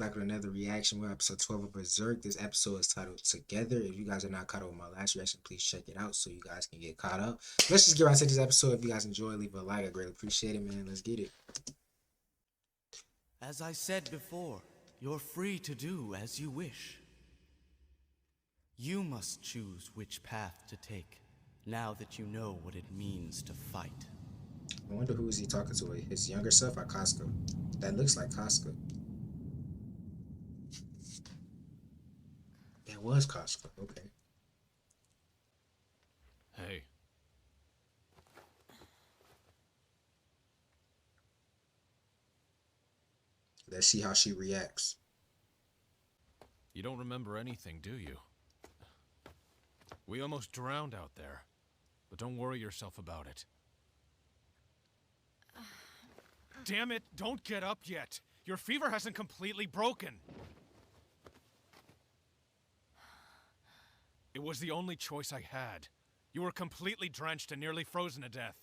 Back with another reaction. We're episode 12 of Berserk. This episode is titled Together. If you guys are not caught up with my last reaction, please check it out so you guys can get caught up. Let's just get right to this episode. If you guys enjoy, leave a like. I greatly appreciate it, man. Let's get it. As I said before, you're free to do as you wish. You must choose which path to take, now that you know what it means to fight. I wonder who is he talking to? His younger self or Casca? That looks like Casca. That was Casca. Okay. Hey. Let's see how she reacts. You don't remember anything, do you? We almost drowned out there. But don't worry yourself about it. Damn it, don't get up yet. Your fever hasn't completely broken. It was the only choice I had. You were completely drenched and nearly frozen to death.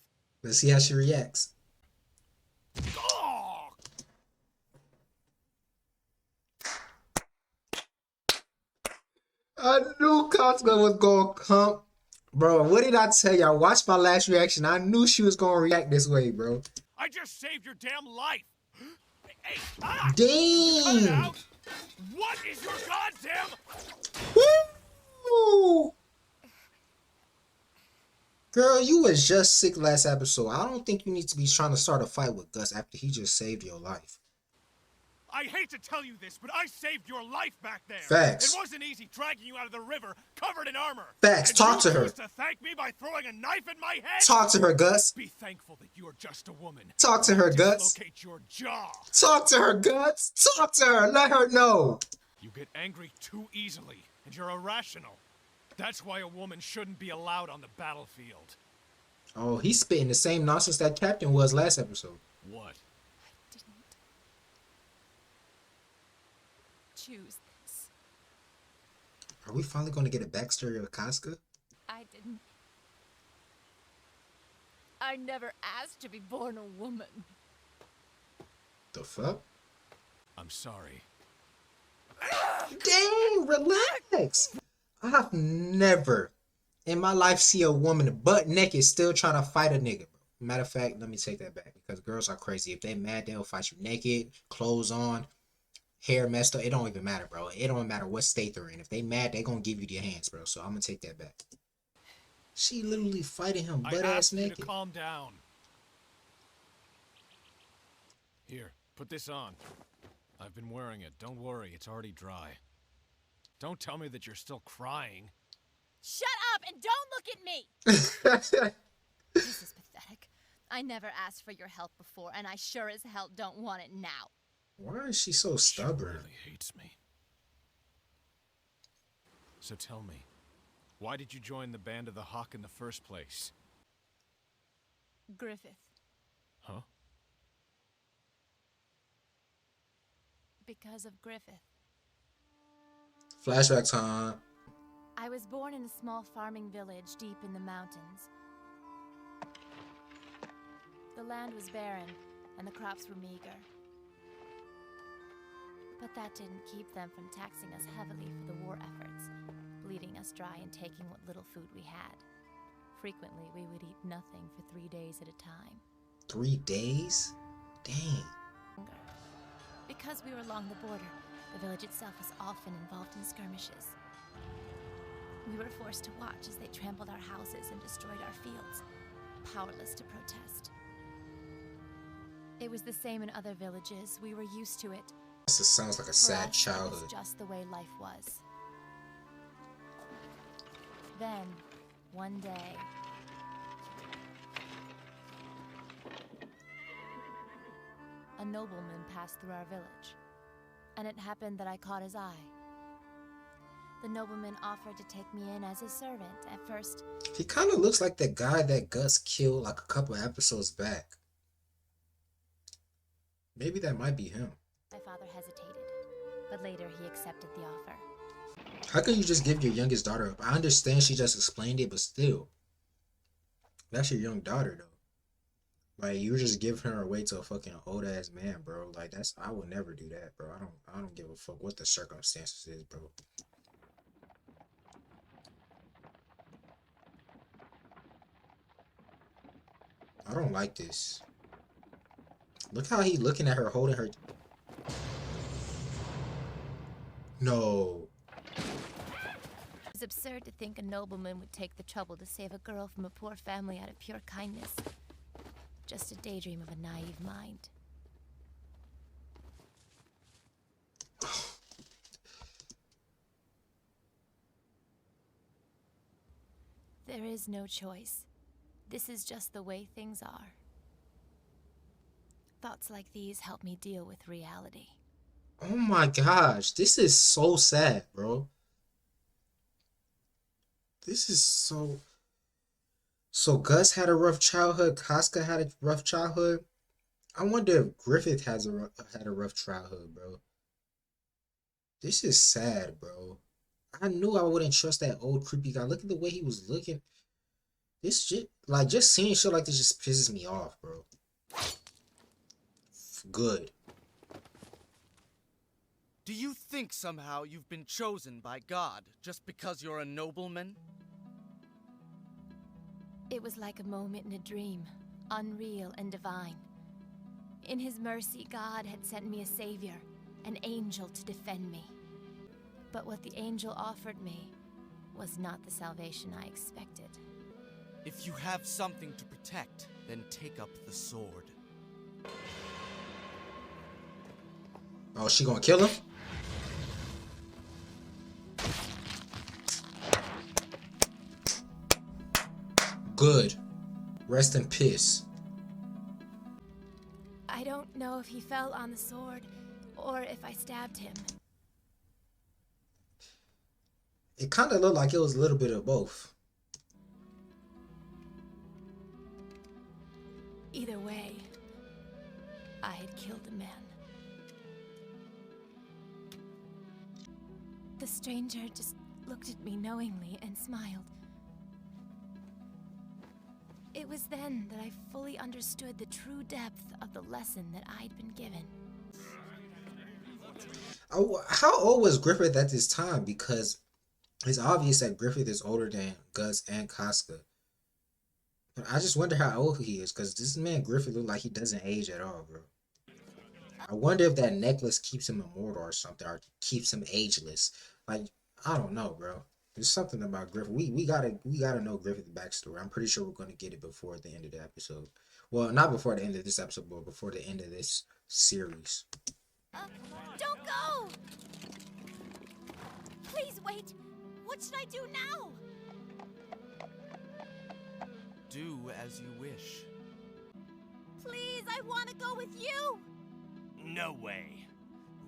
Let's see how she reacts. Oh! I knew Casca was gonna come. Bro, what did I tell y'all? Watch my last reaction. I knew she was gonna react this way, bro. I just saved your damn life. Hey, ah! Damn. Cut it out! What is your goddamn... Woo! Girl, you was just sick last episode. I don't think you need to be trying to start a fight with Gus after he just saved your life. I hate to tell you this, but I saved your life back there. Facts. It wasn't easy dragging you out of the river covered in armor. Facts. And Talk to you her. choose to thank me by throwing a knife in my head. Talk to her, Gus. Be thankful that you are just a woman. Talk to her, Gus. Dislocate your jaw. Talk to her, Gus. Talk to her. Let her know. You get angry too easily, and you're irrational. That's why a woman shouldn't be allowed on the battlefield. Oh, he's spitting the same nonsense that Captain was last episode. What? I didn't choose this. Are we finally going to get a backstory of Casca? I didn't. I never asked to be born a woman. The fuck? I'm sorry. Dang, relax. I've never in my life see a woman butt naked still trying to fight a nigga, bro. Matter of fact, let me take that back because girls are crazy. If they mad, they'll fight you naked, clothes on, hair messed up. It don't even matter, bro. It don't matter what state they're in. If they mad, they gonna give you their hands, bro. So I'm gonna take that back. She literally fighting him butt I ass asked you naked. to calm down. Here, put this on. I've been wearing it. Don't worry, it's already dry. Don't tell me that you're still crying. Shut up and don't look at me! This is pathetic. I never asked for your help before, and I sure as hell don't want it now. Why is she so She stubborn? really hates me. So tell me, why did you join the Band of the Hawk in the first place? Griffith. Huh? Because of Griffith. Flashback time. I was born in a small farming village deep in the mountains. The land was barren, and the crops were meager. But that didn't keep them from taxing us heavily for the war efforts, bleeding us dry and taking what little food we had. Frequently, we would eat nothing for 3 days at a time. 3 days? Dang. Because we were along the border, the village itself was often involved in skirmishes. We were forced to watch as they trampled our houses and destroyed our fields, powerless to protest. It was the same in other villages. We were used to it. This sounds like a For sad us, childhood. It was just the way life was. Then, one day, a nobleman passed through our village, and it happened that I caught his eye. The nobleman offered to take me in as his servant. At first, He kind of looks like the guy that Gus killed like a couple episodes back. Maybe that might be him. my father hesitated, but later he accepted the offer. How can you just give your youngest daughter up? I understand she just explained it, but still. That's your young daughter, though. Like you were just giving her away to a fucking old ass man, bro. Like that's I would never do that, bro. I don't give a fuck what the circumstances is, bro. I don't like this. Look how he looking at her, holding her. No. It's absurd to think a nobleman would take the trouble to save a girl from a poor family out of pure kindness. Just a daydream of a naive mind. There is no choice. This is just the way things are. Thoughts like these help me deal with reality. Oh my gosh, this is so sad, bro. This is so. So Gus had a rough childhood. Casca had a rough childhood. I wonder if Griffith had a rough childhood, bro. This is sad, bro. I knew I wouldn't trust that old creepy guy. Look at the way he was looking. This shit, like just seeing shit like this just pisses me off, bro. Good. Do you think somehow you've been chosen by God just because you're a nobleman? It was like a moment in a dream, unreal and divine. In his mercy, God had sent me a savior, an angel to defend me. But what the angel offered me was not the salvation I expected. If you have something to protect, then take up the sword. Oh, she gonna kill him? Good. Rest in peace. I don't know if he fell on the sword or if I stabbed him. It kind of looked like it was a little bit of both. Either way, I had killed a man. The stranger just looked at me knowingly and smiled. It was then that I fully understood the true depth of the lesson that I'd been given. How old was Griffith at this time? Because it's obvious that Griffith is older than Gus and Casca. But I just wonder how old he is, because this man Griffith look like he doesn't age at all, bro. I wonder if that necklace keeps him immortal or something, or keeps him ageless. Like, I don't know, bro. There's something about Griffith. We gotta know Griffith's backstory. I'm pretty sure we're gonna get it before the end of the episode. Well, not before the end of this episode, but before the end of this series. Don't go! Please wait! What should I do now? Do as you wish. Please, I want to go with you! No way.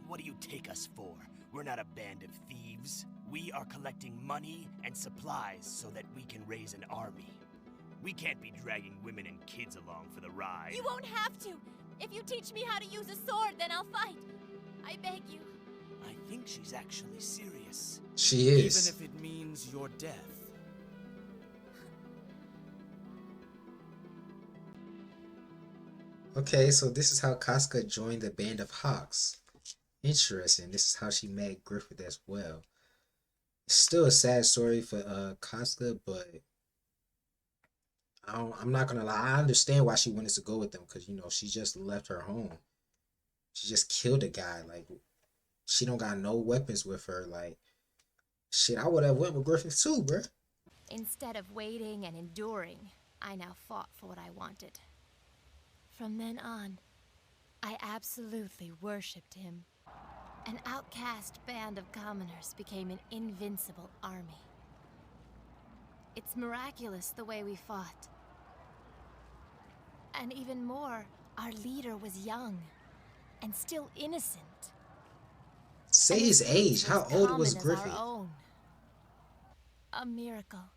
What do you take us for? We're not a band of thieves. We are collecting money and supplies so that we can raise an army. We can't be dragging women and kids along for the ride. You won't have to! If you teach me how to use a sword, then I'll fight. I beg you. I think she's actually serious. She is. Even if it means your death. Okay, so this is how Casca joined the band of Hawks. Interesting. This is how she met Griffith as well. It's still a sad story for Casca, but I'm not gonna lie. I understand why she wanted to go with them, because you know she just left her home. She just killed a guy. Like she don't got no weapons with her. Like shit, I would have went with Griffith too, bruh. Instead of waiting and enduring, I now fought for what I wanted. From then on, I absolutely worshipped him. An outcast band of commoners became an invincible army. It's miraculous the way we fought. And even more, our leader was young and still innocent. Say And his age. as How old was common as our Griffith? own. A miracle.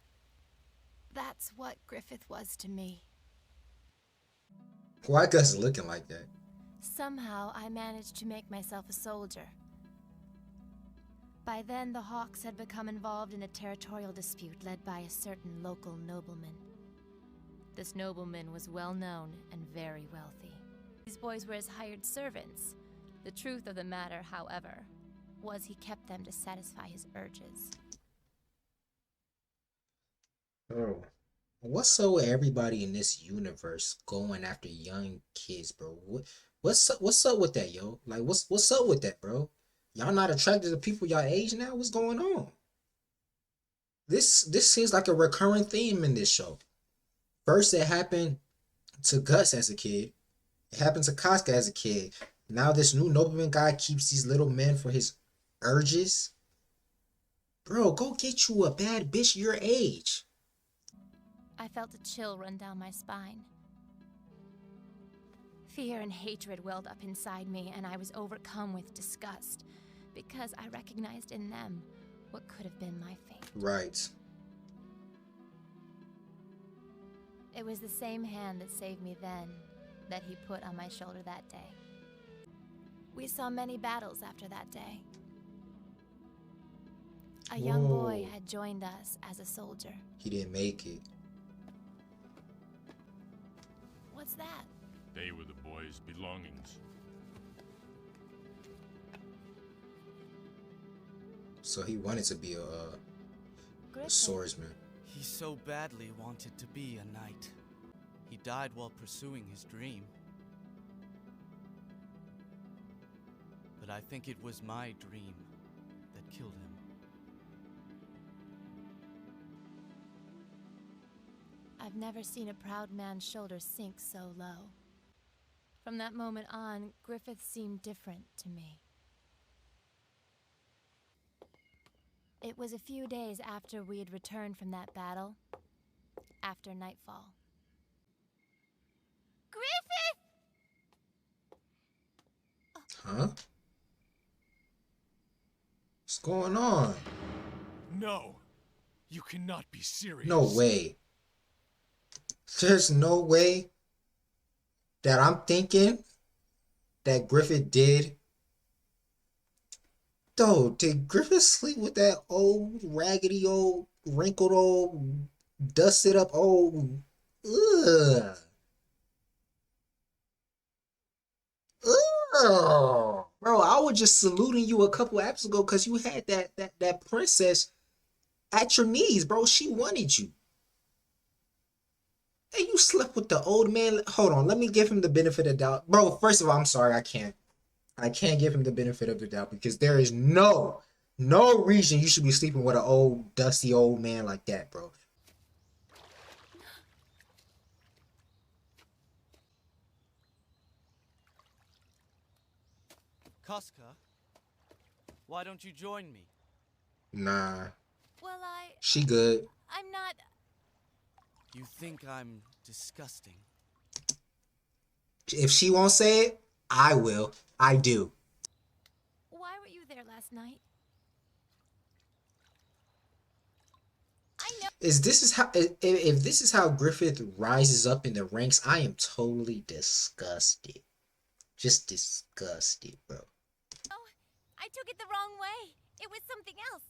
That's what Griffith was to me. Why Gus looking like that? Somehow, I managed to make myself a soldier. By then, the Hawks had become involved in a territorial dispute led by a certain local nobleman. This nobleman was well known and very wealthy. These boys were his hired servants. The truth of the matter, however, was he kept them to satisfy his urges. Bro, what's up with everybody in this universe going after young kids, bro? What's up with that, yo? Like, what's up with that, bro? Y'all not attracted to people y'all age now? What's going on? This seems like a recurring theme in this show. First, it happened to Gus as a kid. It happened to Casca as a kid. Now this new nobleman guy keeps these little men for his urges. Bro, go get you a bad bitch your age. I felt a chill run down my spine. Fear and hatred welled up inside me, and I was overcome with disgust because I recognized in them what could have been my fate. Right. It was the same hand that saved me then that he put on my shoulder that day. We saw many battles after that day. A young boy had joined us as a soldier. He didn't make it. What's that? They were the boy's belongings. So he wanted to be a Griffith. swordsman. He so badly wanted to be a knight. He died while pursuing his dream. But I think it was my dream that killed him. I've never seen a proud man's shoulders sink so low. From that moment on, Griffith seemed different to me. It was a few days after we had returned from that battle, after nightfall. Griffith! Huh? What's going on? No! You cannot be serious. No way. There's no way that I'm thinking that Griffith did. Though, did Griffith sleep with that old, raggedy, old, wrinkled, old, dusted up, old, ugh. Ugh. Bro, I was just saluting you a couple episodes ago because you had that princess at your knees, bro. She wanted you. And you slept with the old man. Hold on, let me give him the benefit of the doubt. Bro, first of all, I'm sorry, I can't give him the benefit of the doubt because there is no reason you should be sleeping with an old, dusty old man like that, bro. Casca, why don't you join me? Nah, Well, she good. I'm not... You think I'm disgusting? If she won't say it, I will. I do. Why were you there last night? I know... If this is how Griffith rises up in the ranks, I am totally disgusted. Just disgusted, bro. Oh, I took it the wrong way. It was something else.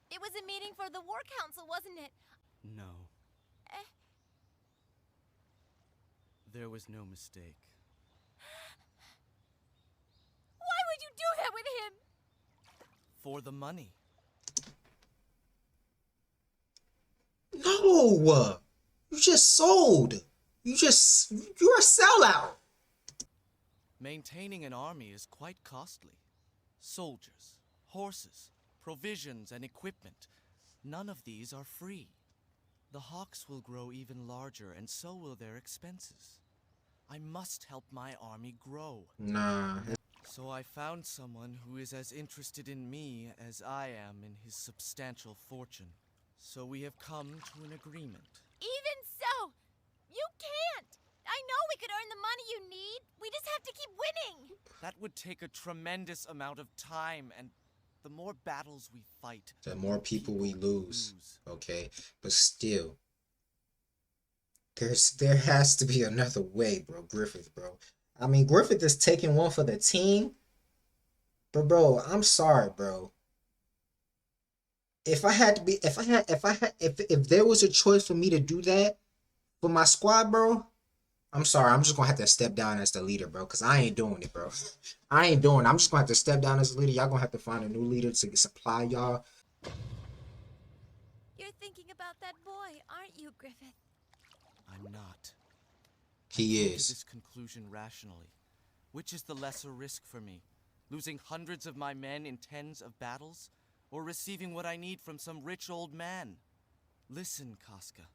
It was a meeting for the War Council, wasn't it? No. There was no mistake. Why would you do that with him? For the money. No! You just sold. You're a sellout. Maintaining an army is quite costly. Soldiers, horses, provisions, and equipment. None of these are free. The Hawks will grow even larger, and so will their expenses. I must help my army grow. Nah. So I found someone who is as interested in me as I am in his substantial fortune. So we have come to an agreement. Even so, you can't. I know we could earn the money you need. We just have to keep winning. That would take a tremendous amount of time, and the more battles we fight, The more people we lose. Okay? But still. There has to be another way, bro. Griffith, bro. I mean, Griffith is taking one for the team. But bro, I'm sorry, bro. If there was a choice for me to do that for my squad, bro, I'm sorry. I'm just gonna have to step down as the leader, bro, because I ain't doing it, bro. I ain't doing it. I'm just gonna have to step down as the leader. Y'all gonna have to find a new leader to supply y'all. You're thinking about that boy, aren't you, Griffith? I'm not. He I came to is. this conclusion rationally. Which is the lesser risk for me? Losing hundreds of my men in tens of battles? Or receiving what I need from some rich old man? Listen, Casca.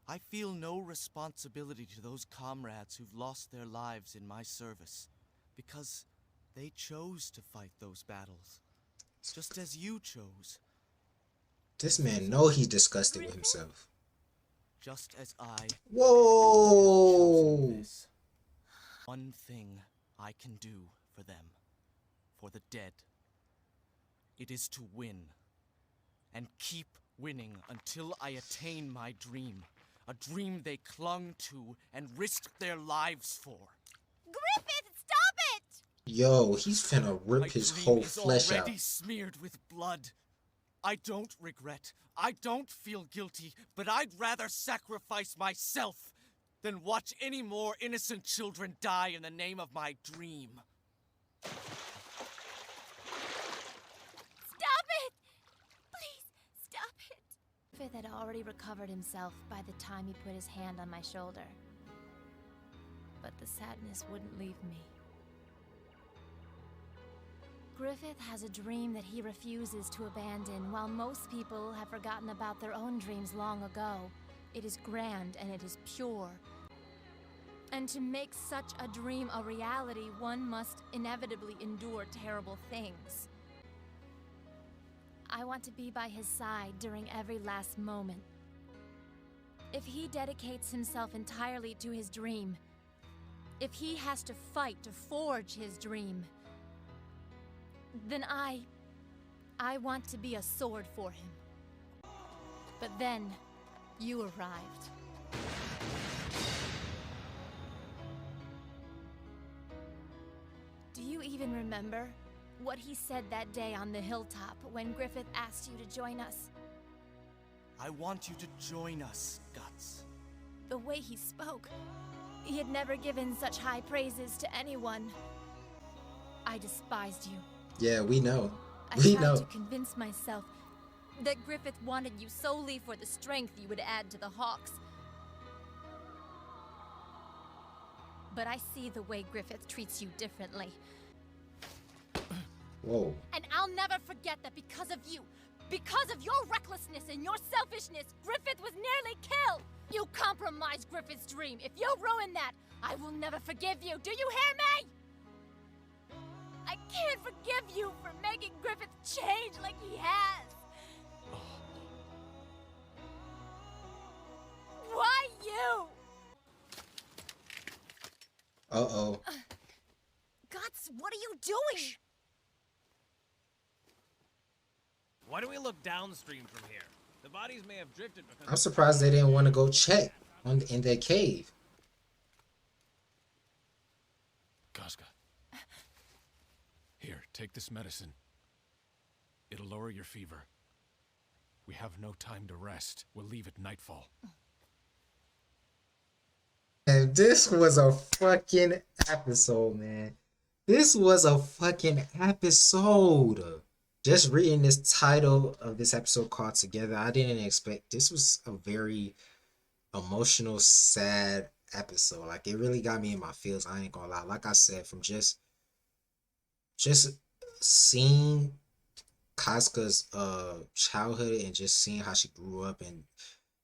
I feel no responsibility to those comrades who've lost their lives in my service. Because they chose to fight those battles. Just as you chose. This man know he's disgusted with himself. Just as I Whoa. chosen this. One thing I can do for them. For the dead. It is to win. And keep winning until I attain my dream. A dream they clung to and risked their lives for. Griffith, stop it! Yo, he's finna My rip his dream whole is flesh out. already smeared with blood. I don't regret. I don't feel guilty, but I'd rather sacrifice myself than watch any more innocent children die in the name of my dream. Stop it! Please, stop it! Griffith had already recovered himself by the time he put his hand on my shoulder. But the sadness wouldn't leave me. Griffith has a dream that he refuses to abandon, while most people have forgotten about their own dreams long ago. It is grand and it is pure. And to make such a dream a reality, one must inevitably endure terrible things. I want to be by his side during every last moment. If he dedicates himself entirely to his dream, if he has to fight to forge his dream, then I want to be a sword for him. But then, you arrived. Do you even remember what he said that day on the hilltop when Griffith asked you to join us? I want you to join us, Guts. The way he spoke, he had never given such high praises to anyone. I despised you. Yeah, we know. I We tried know. to convince myself that Griffith wanted you solely for the strength you would add to the Hawks. But I see the way Griffith treats you differently. Whoa. And I'll never forget that because of you, because of your recklessness and your selfishness, Griffith was nearly killed! You compromised Griffith's dream. If you ruin that, I will never forgive you. Do you hear me? I can't forgive you for making Griffith change like he has. Why you? Uh-oh. Guts, what are you doing? Why do we look downstream from here? The bodies may have drifted because... I'm surprised they didn't want to go check in their cave. Casca. Here, take this medicine. It'll lower your fever. We have no time to rest. We'll leave at nightfall. And this was a fucking episode, man. This was a fucking episode. Just reading this title of this episode called Together, I didn't expect. This was a very emotional, sad episode. Like, it really got me in my feels. I ain't gonna lie. Like I said, from just seeing Casca's childhood and just seeing how she grew up and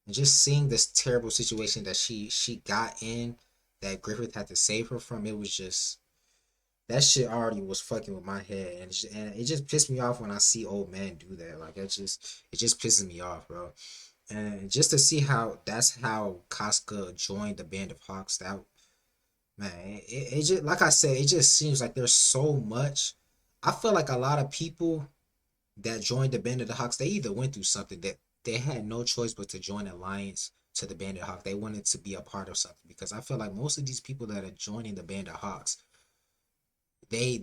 just seeing this terrible situation that she got in, that Griffith had to save her from, it was just, that shit already was fucking with my head, and it just pissed me off when I see old men do that. Like, it just pisses me off, bro. And just to see how that's how Casca joined the Band of Hawks, that, man, it just, like I said, it just seems like there's so much. I feel like a lot of people that joined the Band of the Hawks, they either went through something that they had no choice but to join alliance to the Band of Hawks. They wanted to be a part of something, because I feel like most of these people that are joining the Band of Hawks, they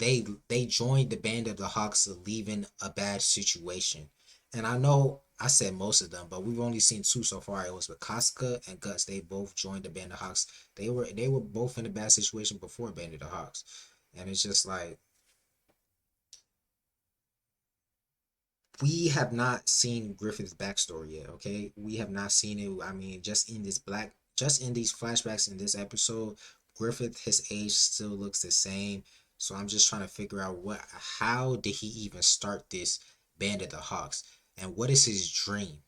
joined the Band of the Hawks leaving a bad situation, And I know I said most of them, but we've only seen two so far. It was with Casca and Guts. They both joined the Band of Hawks. They were both in a bad situation before Band of the Hawks. And it's just like we have not seen Griffith's backstory yet, okay? We have not seen it. I mean, just in these flashbacks in this episode, Griffith, his age still looks the same. So I'm just trying to figure out how did he even start this Band of the Hawks? And what is his dream?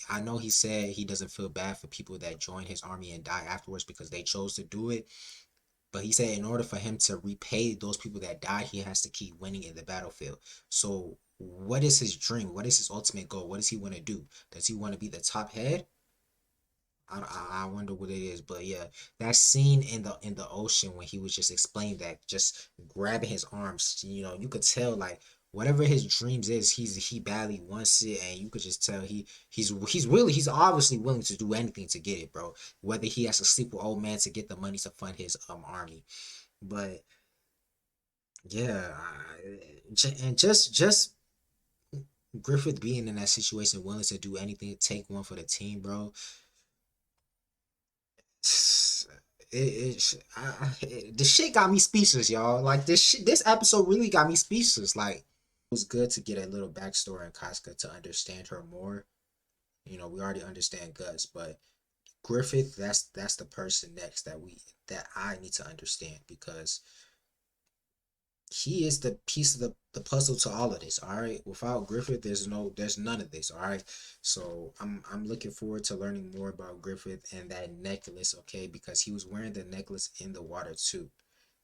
I know he said he doesn't feel bad for people that join his army and die afterwards because they chose to do it. But he said in order for him to repay those people that died, he has to keep winning in the battlefield. So what is his dream? What is his ultimate goal? What does he want to do? Does he want to be the top head? I wonder what it is, but yeah, that scene in the ocean when he was just explaining that, just grabbing his arms, you could tell like whatever his dreams is, he badly wants it, and you could just tell he's obviously willing to do anything to get it, bro. Whether he has to sleep with old man to get the money to fund his army, but yeah, and just Griffith being in that situation, willing to do anything to take one for the team, bro. The shit got me speechless, y'all. Like this episode really got me speechless. Like it was good to get a little backstory on Casca to understand her more. We already understand Guts, but Griffith, that's the person next that I need to understand because he is the piece of the puzzle to all of this. All right, without Griffith, there's none of this. All right, so I'm looking forward to learning more about Griffith and that necklace. Okay, because he was wearing the necklace in the water too.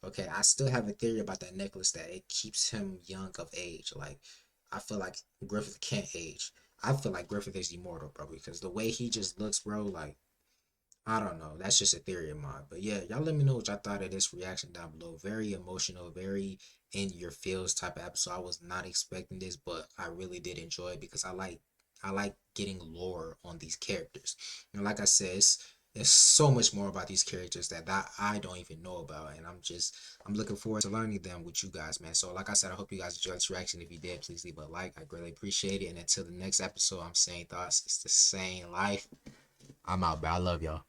Okay, I still have a theory about that necklace that it keeps him young of age. Like I feel like Griffith can't age. I feel like Griffith is immortal, bro, because the way he just looks, bro, like I don't know. That's just a theory of mine. But yeah, y'all let me know what y'all thought of this reaction down below. Very emotional, very in your feels type of episode. I was not expecting this, but I really did enjoy it because I like getting lore on these characters. And like I said, there's so much more about these characters that I don't even know about. And I'm looking forward to learning them with you guys, man. So like I said, I hope you guys enjoyed this reaction. If you did, please leave a like. I greatly appreciate it. And until the next episode, I'm saying thoughts. It's the SaneLife. I'm out, bro. I love y'all.